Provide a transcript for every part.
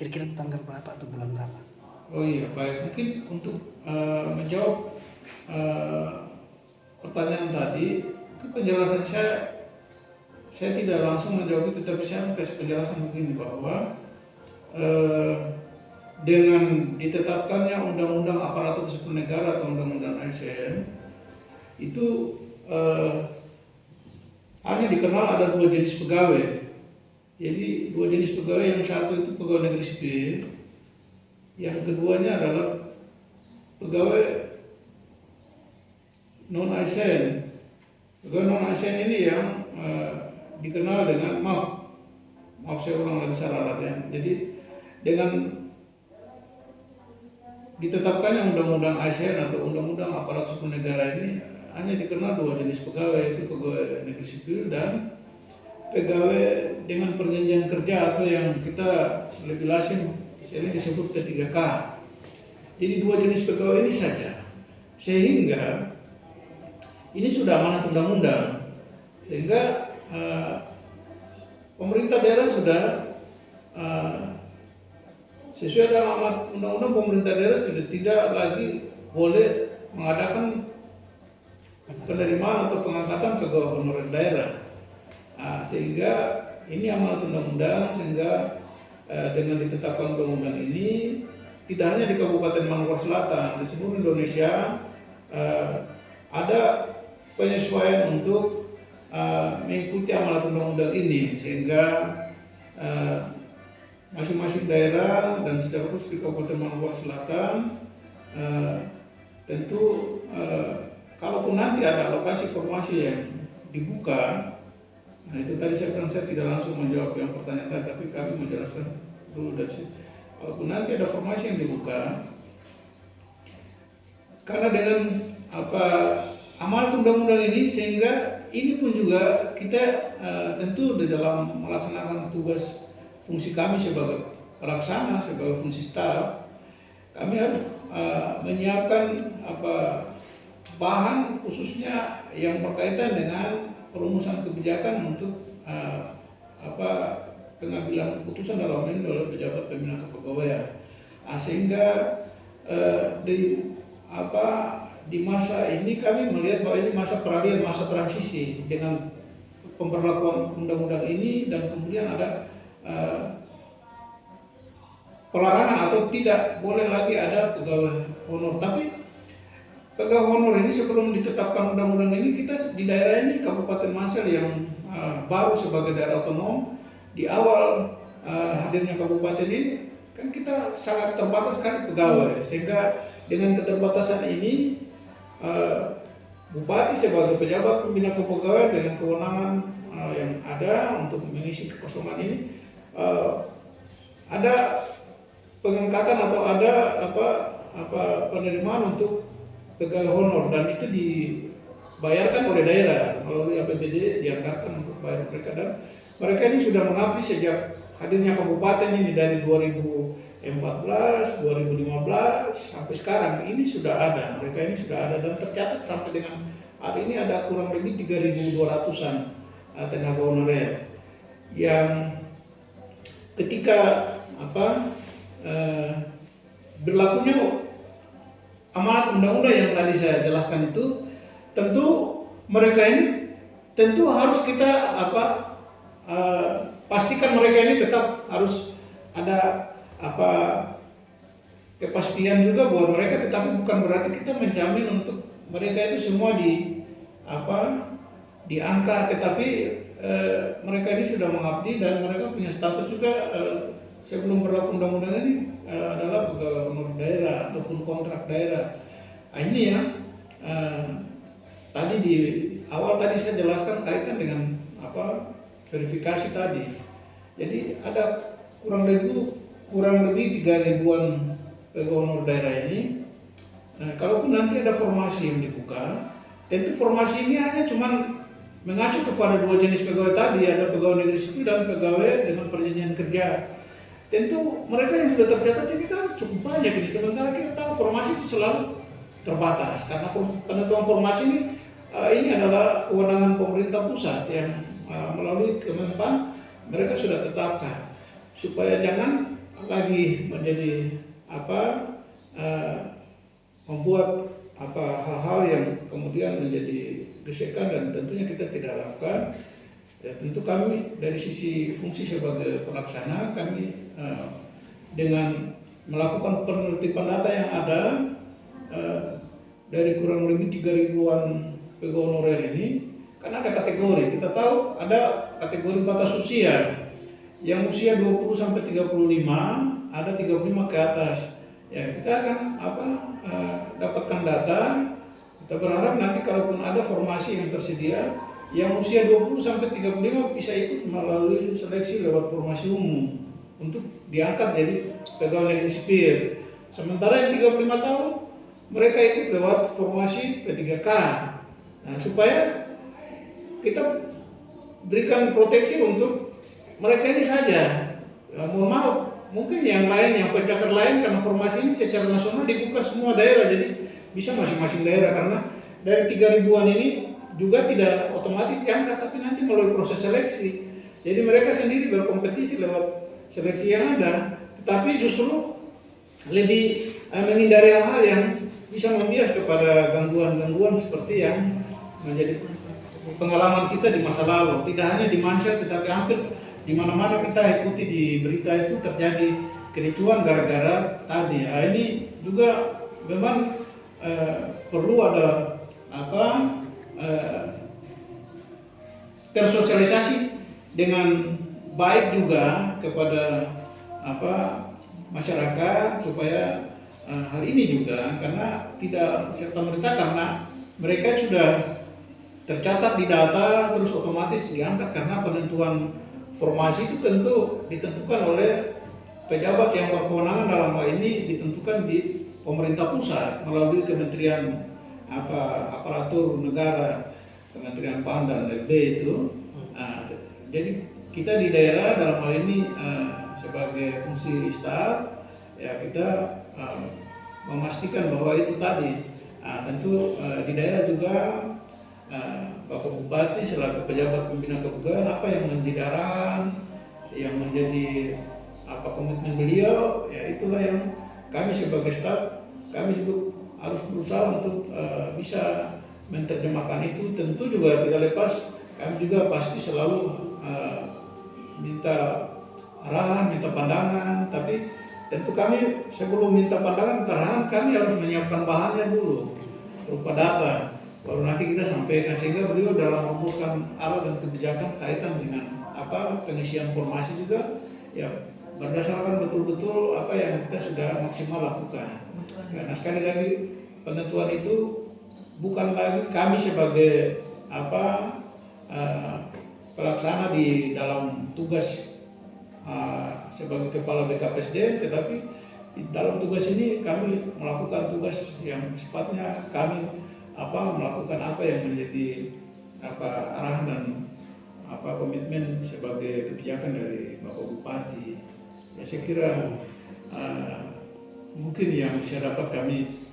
kira-kira tanggal berapa atau bulan berapa? Oh iya, baik. Mungkin untuk menjawab pertanyaan tadi, penjelasan saya tidak langsung menjawab itu, tapi saya kasih penjelasan begini bahwa dengan ditetapkannya Undang-Undang Aparatur Sipil Negara atau Undang-Undang ASN itu hanya dikenal ada dua jenis pegawai. Jadi dua jenis pegawai, yang satu itu pegawai negeri sipil, yang keduanya adalah pegawai non ASN. Pegawai non ASN ini yang dikenal dengan maaf saya ulang lagi syaratnya. Jadi dengan ditetapkannya Undang-Undang ASN atau Undang-Undang Aparatur Sipil Negara ini hanya dikenal dua jenis pegawai, yaitu pegawai negeri sipil dan pegawai dengan perjanjian kerja atau yang kita lebih lazim ini disebut P3K. Jadi dua jenis pegawai ini saja, sehingga ini sudah amanat undang-undang, sehingga pemerintah daerah sudah sesuai dengan amanat undang-undang, pemerintah daerah sudah tidak lagi boleh mengadakan penerimaan atau pengangkatan pegawai honorer daerah. Sehingga ini amanat undang-undang, sehingga dengan ditetapkan undang-undang ini tidak hanya di Kabupaten Maluku Selatan, di seluruh Indonesia ada penyesuaian untuk mengikuti amanat undang-undang ini, sehingga masing-masing daerah dan secara khusus di Kabupaten Maluku Selatan tentu kalaupun nanti ada alokasi formasi yang dibuka. Nah itu tadi saya bilang saya tidak langsung menjawab yang pertanyaan tadi, tapi kami menjelaskan dulu dari sini. Walaupun nanti ada formasi yang dibuka, karena dengan amanat undang-undang ini, sehingga ini pun juga kita tentu di dalam melaksanakan tugas fungsi kami sebagai pelaksana, sebagai fungsi staf, kami harus menyiapkan bahan khususnya yang berkaitan dengan perumusan kebijakan untuk pengambilan keputusan dalam ini oleh pejabat pembina kepegawaian. Sehingga di masa ini kami melihat bahwa ini masa peralihan, masa transisi dengan pemberlakuan undang-undang ini, dan kemudian ada pelarangan atau tidak boleh lagi ada pegawai honor. Tapi pegawai honor ini sebelum ditetapkan undang-undang ini, kita di daerah ini Kabupaten Mansel yang baru sebagai daerah otonom, di awal hadirnya kabupaten ini kan kita sangat terbatas sekali pegawai, sehingga dengan keterbatasan ini bupati sebagai pejabat pembina kepegawaian dengan kewenangan yang ada untuk mengisi kekosongan ini, ada pengangkatan atau ada penerimaan untuk pegawai honor, dan itu dibayarkan oleh daerah melalui APBD, dianggarkan untuk bayar mereka, dan mereka ini sudah mengabdi sejak hadirnya kabupaten ini dari 2014, 2015 sampai sekarang. Ini sudah ada, mereka ini sudah ada, dan tercatat sampai dengan hari ini ada kurang lebih 3.200-an tenaga honorer yang ketika berlakunya amanat undang-undang yang tadi saya jelaskan itu, tentu mereka ini tentu harus kita pastikan mereka ini tetap harus ada kepastian juga buat mereka, tetapi bukan berarti kita menjamin untuk mereka itu semua diangkat, tetapi mereka ini sudah mengabdi dan mereka punya status juga sebelum berlaku undang-undang ini adalah pegawai honor daerah ataupun kontrak daerah. Ini yang tadi di awal tadi saya jelaskan kaitan dengan verifikasi tadi. Jadi ada kurang lebih 3.000-an pegawai honor daerah ini. Kalaupun nanti ada formasi yang dibuka, tentu formasi ini hanya cuman mengacu kepada dua jenis pegawai tadi, ada pegawai negeri sipil dan pegawai dengan perjanjian kerja. Tentu mereka yang sudah tercatat ini kan cukup banyak ini, sementara kita tahu formasi itu selalu terbatas, karena penentuan formasi ini adalah kewenangan pemerintah pusat yang melalui Kemenpan mereka sudah tetapkan, supaya jangan lagi menjadi membuat hal-hal yang kemudian menjadi gesekan dan tentunya kita tidak lakukan. Ya, tentu kami dari sisi fungsi sebagai pelaksana, kami dengan melakukan penertiban data yang ada dari kurang lebih 3.000-an pegawai honorer ini, kan ada kategori. Kita tahu ada kategori batas usia yang usia 20 sampai 35, ada 35 ke atas. Ya, kita akan dapatkan data. Kita berharap nanti kalaupun ada formasi yang tersedia yang usia 20 sampai 35 bisa ikut melalui seleksi lewat formasi umum untuk diangkat jadi pegawai negeri sipil. Sementara yang 35 tahun mereka ikut lewat formasi P3K. Nah, supaya kita berikan proteksi untuk mereka ini saja. Mohon maaf, mungkin yang lain, yang pencakar lain, karena formasi ini secara nasional dibuka semua daerah, jadi bisa masing-masing daerah, karena dari 3.000-an ini juga tidak otomatis diangkat, tapi nanti melalui proses seleksi. Jadi mereka sendiri berkompetisi lewat seleksi yang ada, tetapi justru lebih menghindari hal-hal yang bisa membias kepada gangguan-gangguan seperti yang menjadi pengalaman kita di masa lalu. Tidak hanya di Mansel, tetapi hampir di mana-mana kita ikuti di berita itu terjadi kericuan gara-gara tadi. Nah, ini juga memang perlu ada tersosialisasi dengan baik juga kepada masyarakat supaya hal ini juga, karena tidak serta-merta karena mereka sudah tercatat di data terus otomatis diangkat, karena penentuan formasi itu tentu ditentukan oleh pejabat yang berkewenangan, dalam hal ini ditentukan di pemerintah pusat melalui Kementerian Aparatur Negara, Kementerian PAN dan LB itu. Jadi kita di daerah dalam hal ini sebagai fungsi staf, ya kita memastikan bahwa itu tadi. Tentu di daerah juga Bapak Bupati selaku pejabat pembina kepegawaian, apa yang menjadi arahan, yang menjadi komitmen beliau, ya itulah yang kami sebagai staf, kami juga harus berusaha untuk bisa menerjemahkan itu. Tentu juga tidak lepas, kami juga pasti selalu minta arahan, minta pandangan, tapi tentu kami sebelum minta pandangan, arahan, kami harus menyiapkan bahannya dulu berupa data, baru nanti kita sampaikan, sehingga beliau dalam merumuskan arah dan kebijakan kaitan dengan pengisian formasi juga ya berdasarkan betul-betul apa yang kita sudah maksimal lakukan. Karena sekali lagi penentuan itu bukan lagi kami sebagai pelaksana di dalam tugas sebagai kepala BKPSDM, tetapi di dalam tugas ini kami melakukan tugas yang sifatnya kami melakukan apa yang menjadi arahan dan komitmen sebagai kebijakan dari Bapak Bupati. Ya, saya kira mungkin yang bisa dapat kami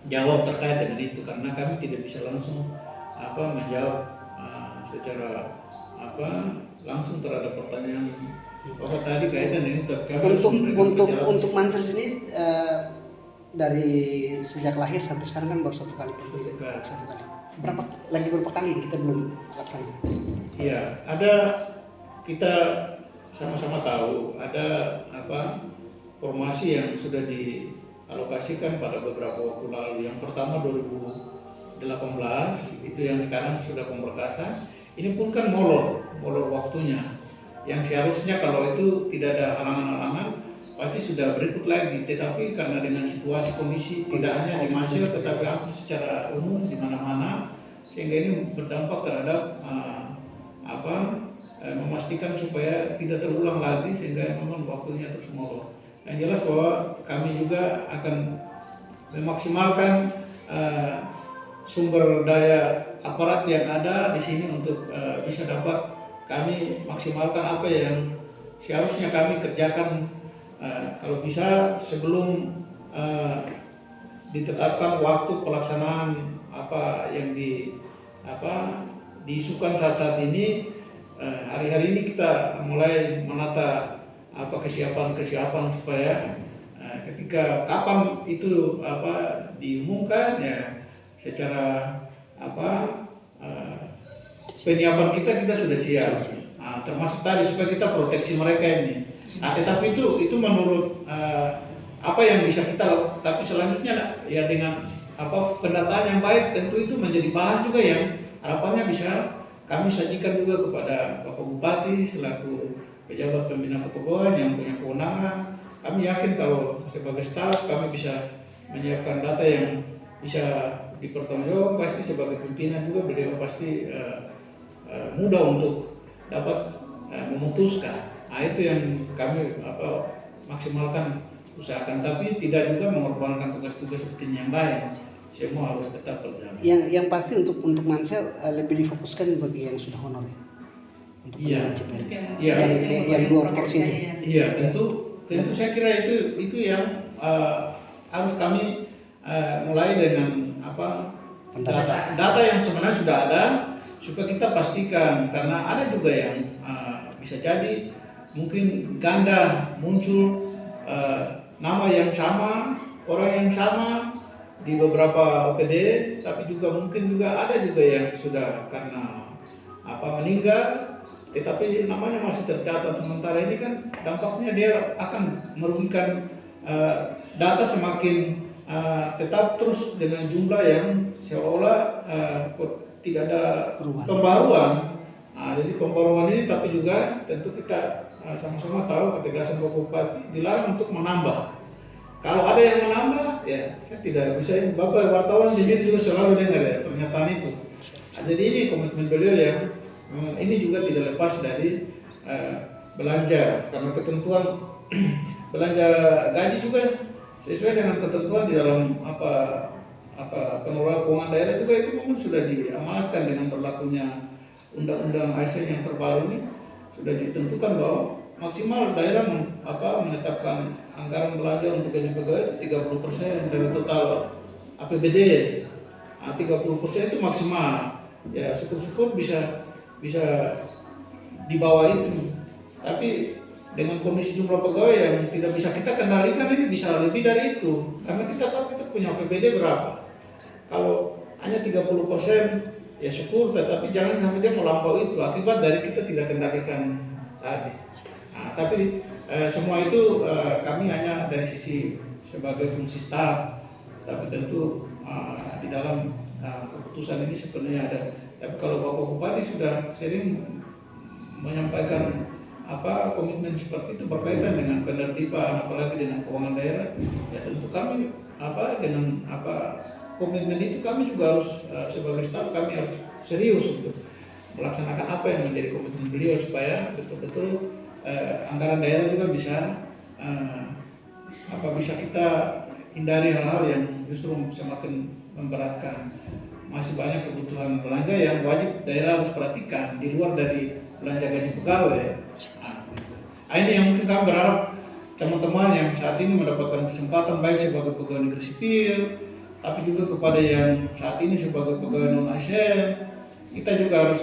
jawab terkait dengan itu, karena kami tidak bisa langsung menjawab secara langsung terhadap pertanyaan Bapak tadi kaitan ini. Untuk Mansel sini dari sejak lahir sampai sekarang kan baru satu kali pemilu. Satu kali. Berapa kali kita belum laksanakan? Iya, ada, kita sama-sama tahu ada formasi yang sudah dialokasikan pada beberapa waktu lalu. Yang pertama 2018 itu yang sekarang sudah pemberkasan. Ini pun kan molor waktunya. Yang seharusnya kalau itu tidak ada halangan-halangan pasti sudah berikut lagi, tetapi karena dengan situasi kondisi tidak hanya di Mansel tetapi hampir secara umum di mana-mana, sehingga ini berdampak terhadap memastikan supaya tidak terulang lagi, sehingga memang waktunya terus molor. Yang jelas bahwa kami juga akan memaksimalkan sumber daya aparat yang ada di sini untuk bisa dapat kami maksimalkan apa yang seharusnya kami kerjakan. Kalau bisa sebelum ditetapkan waktu pelaksanaan apa yang diisukan saat-saat ini, hari-hari ini kita mulai menata apa kesiapan supaya ketika kapan itu diumumkan ya secara penyiapan kita sudah siap. Termasuk tadi supaya kita proteksi mereka ini. Tetapi itu menurut apa yang bisa kita lakukan. Tapi selanjutnya ya dengan pendataan yang baik tentu itu menjadi bahan juga yang harapannya bisa kami sajikan juga kepada Bapak Bupati selaku pejabat pembina kepegawaian yang punya kewenangan. Kami yakin kalau sebagai staf kami bisa menyiapkan data yang bisa dipertanggungjawabkan. Pasti sebagai pimpinan juga beliau pasti mudah untuk dapat memutuskan. Itu yang kami maksimalkan usahakan, tapi tidak juga mengorbankan tugas-tugas rutin yang lain. Semua harus tetap berjalan. Yang pasti untuk Mansel lebih difokuskan bagi yang sudah honor ya. Untuk CPNS. Iya. Yang 2 porsi itu. Iya, tentu saya kira itu yang harus kami mulai dengan data yang sebenarnya sudah ada supaya kita pastikan, karena ada juga yang bisa jadi mungkin ganda muncul nama yang sama, orang yang sama di beberapa OPD, tapi juga mungkin ada juga yang sudah karena meninggal, tetapi namanya masih tercatat. Sementara ini kan dampaknya dia akan merugikan data semakin tetap terus dengan jumlah yang seolah tidak ada pembaruan. Jadi pembaruan ini, tapi juga tentu kita sama-sama tahu ketegasan Bapak Bupati dilarang untuk menambah. Kalau ada yang menambah, ya saya tidak bisa. Bapak wartawan di sini juga selalu dengar ya pernyataan itu. Jadi ini komitmen beliau yang ini juga tidak lepas dari belanja, karena ketentuan belanja gaji juga sesuai dengan ketentuan di dalam pengelolaan keuangan daerah juga itu memang sudah diamanatkan dengan berlakunya Undang-Undang ASN yang terbaru ini. Sudah ditentukan bahwa maksimal daerah menetapkan anggaran belanja untuk gaji pegawai itu 30% dari total APBD. 30% itu maksimal. Ya syukur-syukur bisa di bawah itu. Tapi dengan kondisi jumlah pegawai yang tidak bisa kita kendalikan, ini bisa lebih dari itu. Karena kita tahu kita punya APBD berapa. Kalau hanya 30%, ya syukur, tetapi jangan sampai dia melampaui itu akibat dari kita tidak kendalikan tadi. Tapi semua itu kami hanya dari sisi sebagai fungsi staf, tapi tentu di dalam keputusan ini sebenarnya ada. Tapi kalau Bapak Bupati sudah sering menyampaikan komitmen seperti itu berkaitan dengan penertiban, apalagi dengan keuangan daerah, ya tentu kami dengan komitmen itu kami juga harus sebagai staf kami harus serius untuk melaksanakan apa yang menjadi komitmen beliau supaya betul-betul anggaran daerah juga bisa bisa kita hindari hal-hal yang justru semakin memberatkan. Masih banyak kebutuhan belanja yang wajib daerah harus perhatikan di luar dari belanja gaji pegawai. Ini yang mungkin kami berharap teman-teman yang saat ini mendapatkan kesempatan baik sebagai pegawai negeri sipil, tapi juga kepada yang saat ini sebagai pegawai non ASN, kita juga harus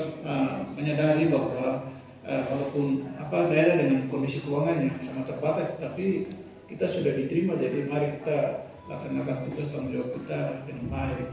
menyadari bahwa walaupun daerah dengan kondisi keuangan yang sangat terbatas, tapi kita sudah diterima. Jadi mari kita laksanakan tugas tanggung jawab kita dengan baik.